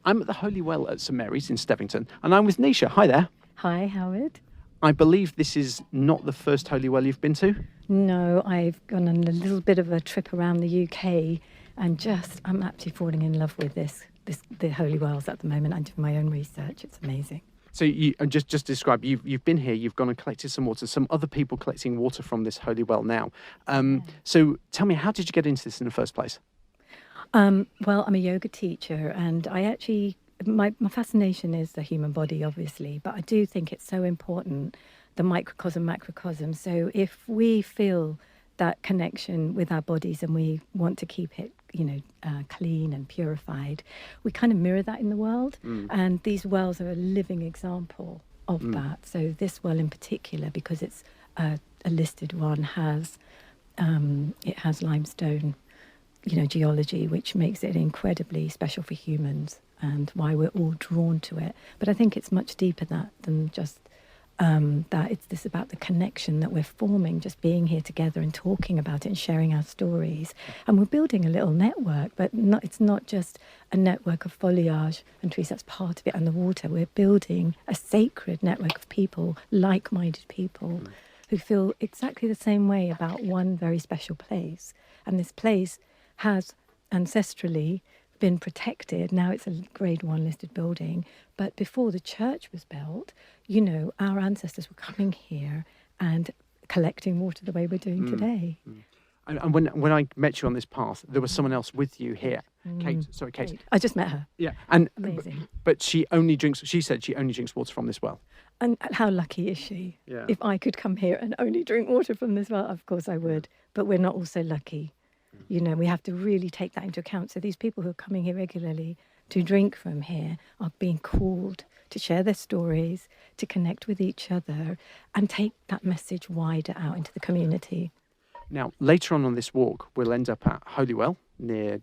I'm at the Holywell at St Mary's in Stevington, and I'm with Nisha. Hi there. Hi, Howard. I believe this is not the first Holywell you've been to. No, I've gone on a little bit of a trip around the UK, and I'm absolutely falling in love with the Holy Wells at the moment. I'm doing my own research. It's amazing. So you just describe. You've been here. You've gone and collected some water. Some other people collecting water from this Holywell now. So tell me, how did you get into this in the first place? Well, I'm a yoga teacher, and my fascination is the human body, obviously, but I do think it's so important, the microcosm, macrocosm. So if we feel that connection with our bodies and we want to keep it, clean and purified, we kind of mirror that in the world. And these wells are a living example of that. So this well in particular, because it's a listed one, has limestone geology, which makes it incredibly special for humans and why we're all drawn to it. But I think it's much deeper than just that. It's about the connection that we're forming, just being here together and talking about it and sharing our stories. And we're building a little network, but it's not just a network of foliage and trees, that's part of it, and the water. We're building a sacred network of people, like-minded people, who feel exactly the same way about one very special place. And this place has ancestrally been protected. Now it's a grade 1 listed building, but before the church was built, our ancestors were coming here and collecting water the way we're doing today. And when I met you on this path, there was someone else with you here. Kate. I just met her. Yeah, and Amazing. But she said she only drinks water from this well. And how lucky is she? Yeah. If I could come here and only drink water from this well, of course I would. But we're not all so lucky. We have to really take that into account. So these people who are coming here regularly to drink from here are being called to share their stories, to connect with each other, and take that message wider out into the community. Now, later on this walk, we'll end up at Holywell,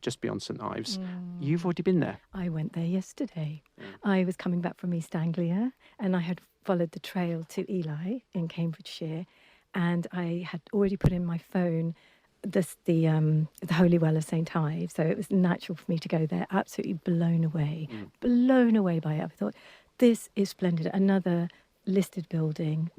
just beyond St Ives. You've already been there. I went there yesterday. I was coming back from East Anglia, and I had followed the trail to Ely in Cambridgeshire, and I had already put in my phone the Holywell of St Ives, so it was natural for me to go there. Absolutely blown away by it. I thought, this is splendid. Another listed building,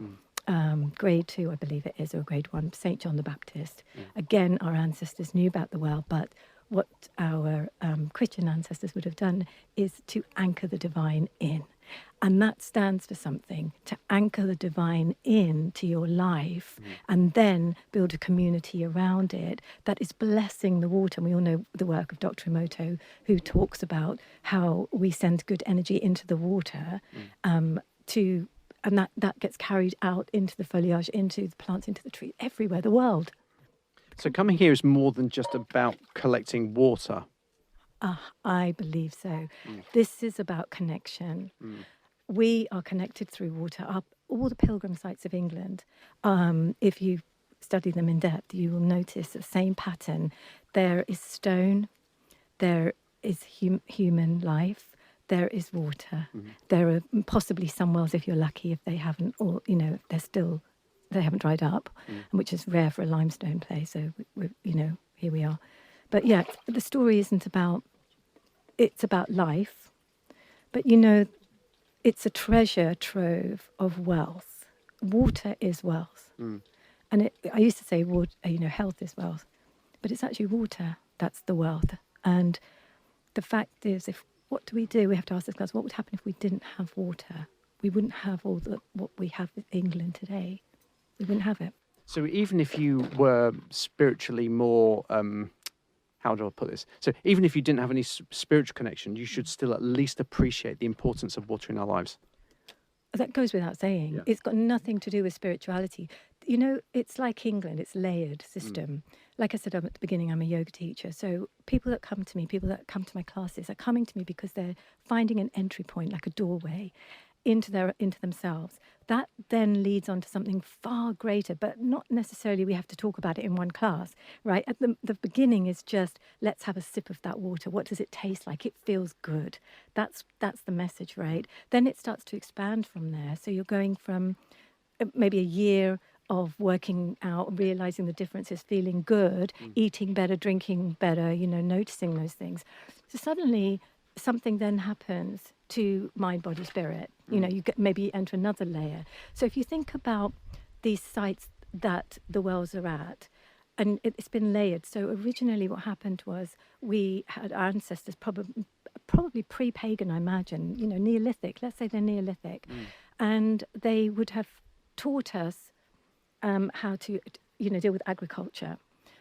grade 2, I believe it is, or grade 1, St John the Baptist. Again, our ancestors knew about the well, but what our Christian ancestors would have done is to anchor the divine in. And that stands for something, to anchor the divine into your life and then build a community around it that is blessing the water. And we all know the work of Dr. Emoto, who talks about how we send good energy into the water and that gets carried out into the foliage, into the plants, into the trees, everywhere, the world. So coming here is more than just about collecting water. I believe so. This is about connection. We are connected through water. All the pilgrim sites of England, if you study them in depth, you will notice the same pattern. There is stone, there is human life, there is water. There are possibly some wells, if you're lucky, if they haven't, or they haven't dried up, which is rare for a limestone place. So here we are. But yeah, the story isn't about. It's about life, but it's a treasure trove of wealth. Water is wealth, and I used to say, water, health is wealth, but it's actually water that's the wealth. And the fact is, what do? We have to ask ourselves, what would happen if we didn't have water? We wouldn't have what we have in England today. We wouldn't have it. So even if you were spiritually more, how do I put this? So even if you didn't have any spiritual connection, you should still at least appreciate the importance of water in our lives. That goes without saying. Yeah. It's got nothing to do with spirituality. It's like England, it's a layered system. Like I said at the beginning, I'm a yoga teacher. So people that come to my classes are coming to me because they're finding an entry point, like a doorway, into themselves. That then leads on to something far greater, but not necessarily we have to talk about it in one class, right? At the beginning is just, let's have a sip of that water. What does it taste like? It feels good. That's the message, right? Then it starts to expand from there. So you're going from maybe a year of working out, realizing the differences, feeling good, eating better, drinking better, noticing those things. So suddenly something then happens to mind, body, spirit. You know, you get, maybe enter another layer. So if you think about these sites that the wells are at, and it's been layered. So originally what happened was we had our ancestors probably pre-pagan, I imagine, you know, Neolithic, let's say they're Neolithic. And they would have taught us how to, you know, deal with agriculture.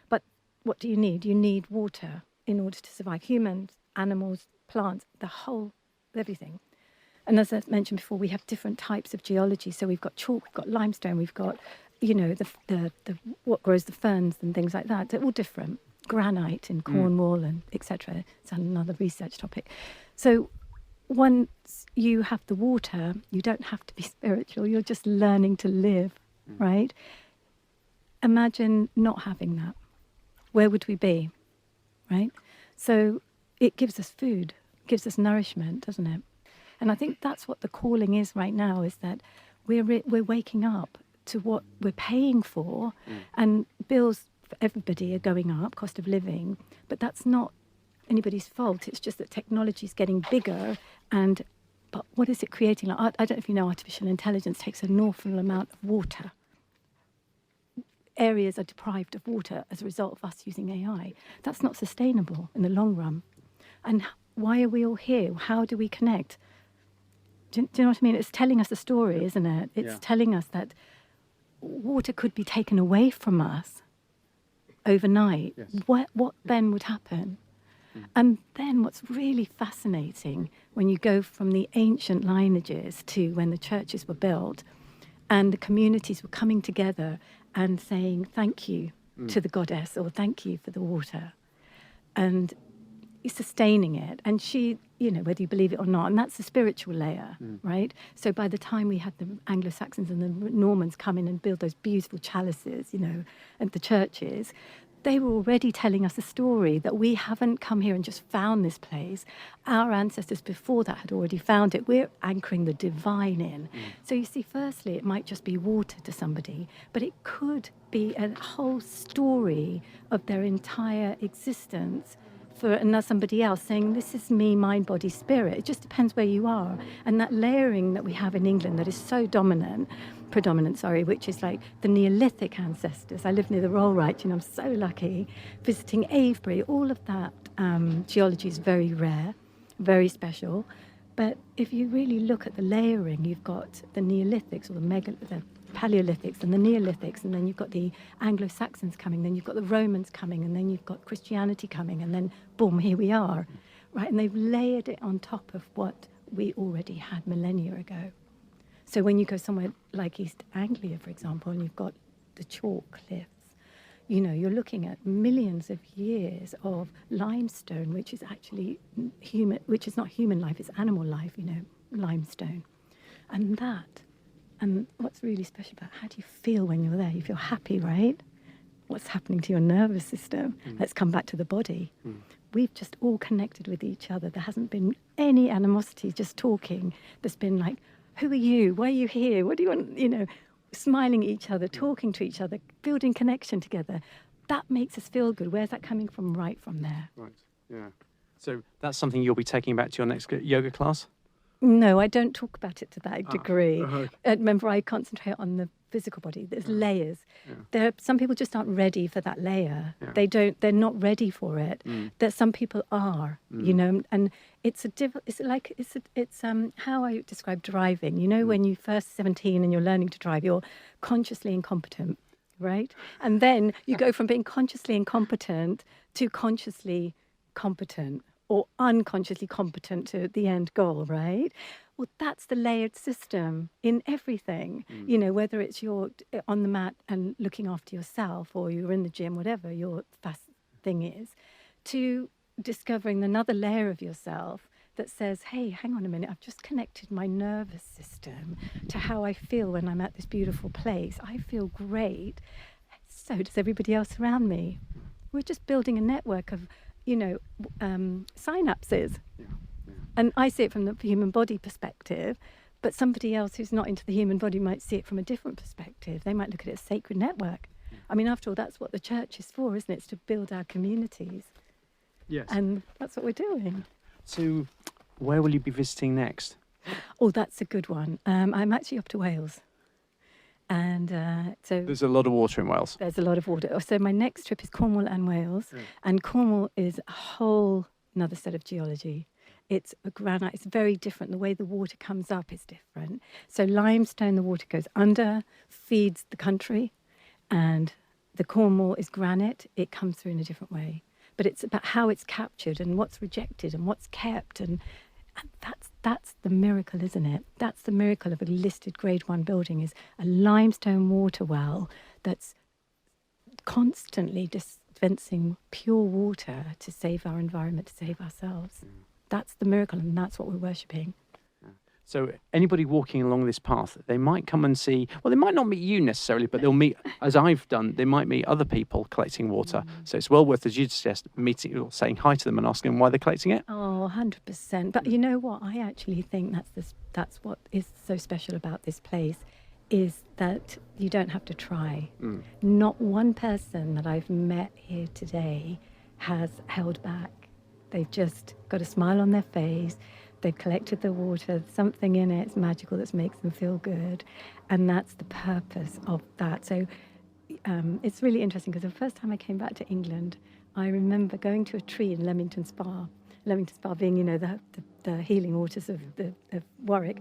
But what do you need? You need water in order to survive. Humans, animals, plants, everything. And as I mentioned before, we have different types of geology. So we've got chalk, we've got limestone, we've got, you know, the what grows the ferns and things like that. They're all different. Granite in Cornwall and etc. It's another research topic. So once you have the water, you don't have to be spiritual. You're just learning to live, right? Imagine not having that. Where would we be, right? So it gives us food, gives us nourishment, doesn't it? And I think that's what the calling is right now, is that we're waking up to what we're paying for, and bills for everybody are going up, cost of living, but that's not anybody's fault. It's just that technology is getting bigger, but what is it creating? Like, I don't know if you know, artificial intelligence takes an awful amount of water. Areas are deprived of water as a result of us using AI. That's not sustainable in the long run. And why are we all here? How do we connect? Do you know what I mean? It's telling us a story, isn't it? It's telling us that water could be taken away from us overnight. What then would happen? And then what's really fascinating, when you go from the ancient lineages to when the churches were built and the communities were coming together and saying thank you to the goddess, or thank you for the water, and sustaining it. And she, you know, whether you believe it or not, and that's the spiritual layer, right? So by the time we had the Anglo-Saxons and the Normans come in and build those beautiful chalices, you know, at the churches, they were already telling us a story that we haven't come here and just found this place. Our ancestors before that had already found it. We're anchoring the divine in. So you see, firstly, it might just be water to somebody, but it could be a whole story of their entire existence for somebody else, saying, this is me, mind, body, spirit. It just depends where you are. And that layering that we have in England that is so predominant, which is like the Neolithic ancestors. I live near the Rollright, you know, I'm so lucky. Visiting Avebury, all of that geology is very rare, very special. But if you really look at the layering, you've got the Neolithics, or the Paleolithics and the Neolithics, and then you've got the Anglo-Saxons coming, then you've got the Romans coming, and then you've got Christianity coming, and then boom, here we are, right? And they've layered it on top of what we already had millennia ago. So when you go somewhere like East Anglia, for example, and you've got the chalk cliffs, you know, you're looking at millions of years of limestone, which is actually human, which is not human life, it's animal life, you know, limestone. And what's really special about how do you feel when you're there? You feel happy, right? What's happening to your nervous system? Let's come back to the body. We've just all connected with each other. There hasn't been any animosity, just talking. There's been like, who are you? Why are you here? What do you want? You know, smiling at each other, talking to each other, building connection together. That makes us feel good. Where's that coming from? Right from there. Right, yeah. So that's something you'll be taking back to your next yoga class? No, I don't talk about it to that degree. Remember, I concentrate on the physical body. There's layers. Some people just aren't ready for that layer. They're not ready for it. That some people are, you know, and it's how I describe driving. You know, when you're first 17 and you're learning to drive, you're consciously incompetent, right? And then you go from being consciously incompetent to consciously competent, or unconsciously competent to the end goal, right? Well, that's the layered system in everything. You know, whether it's you're on the mat and looking after yourself, or you're in the gym, whatever your fast thing is, to discovering another layer of yourself that says, hey, hang on a minute, I've just connected my nervous system to how I feel when I'm at this beautiful place. I feel great. So does everybody else around me. We're just building a network of, you know, synapses. And I see it from the human body perspective, but somebody else who's not into the human body might see it from a different perspective. They might look at it as a sacred network. I mean, after all, that's what the church is for, isn't it? It's to build our communities. Yes. And that's what we're doing. to where will you be visiting next? Oh, that's a good one. I'm actually up to Wales. And so There's a lot of water in Wales. there's a lot of water. So my next trip is Cornwall and Wales. And Cornwall is a whole another set of geology. It's a granite. It's very different. The way the water comes up is different. So limestone, the water goes under, feeds the country. And the Cornwall is granite. It comes through in a different way. But it's about how it's captured and what's rejected and what's kept. And that's the miracle, isn't it? That's the miracle of a listed Grade 1 building, is a limestone water well that's constantly dispensing pure water to save our environment, to save ourselves. That's the miracle, and that's what we're worshipping. So anybody walking along this path, they might come and see, well, they might not meet you necessarily, but they'll meet, as I've done, they might meet other people collecting water. So it's well worth, as you suggest, meeting or saying hi to them and asking them why they're collecting it. Oh, 100%. But you know what? I actually think that's what is so special about this place, is that you don't have to try. Not one person that I've met here today has held back. They've just got a smile on their face. They've collected the water, something in it, it's magical, that makes them feel good. And that's the purpose of that. So it's really interesting, because the first time I came back to England, I remember going to a tree in Leamington Spa being, you know, the healing waters of Warwick.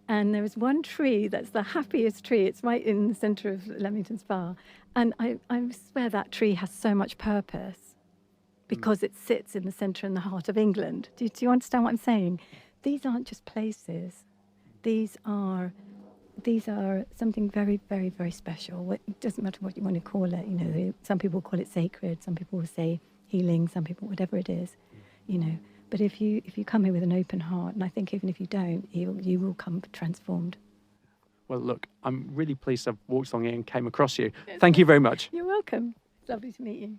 And there was one tree that's the happiest tree. It's right in the centre of Leamington Spa. And I swear that tree has so much purpose, because it sits in the centre and the heart of England. Do you understand what I'm saying? These aren't just places. These are something very, very, very special. It doesn't matter what you want to call it. You know, some people call it sacred. Some people will say healing. Some people, whatever it is, you know. But if you come here with an open heart, and I think even if you don't, you will come transformed. Well, look, I'm really pleased I've walked along here and came across you. Thank you very much. You're welcome. It's lovely to meet you.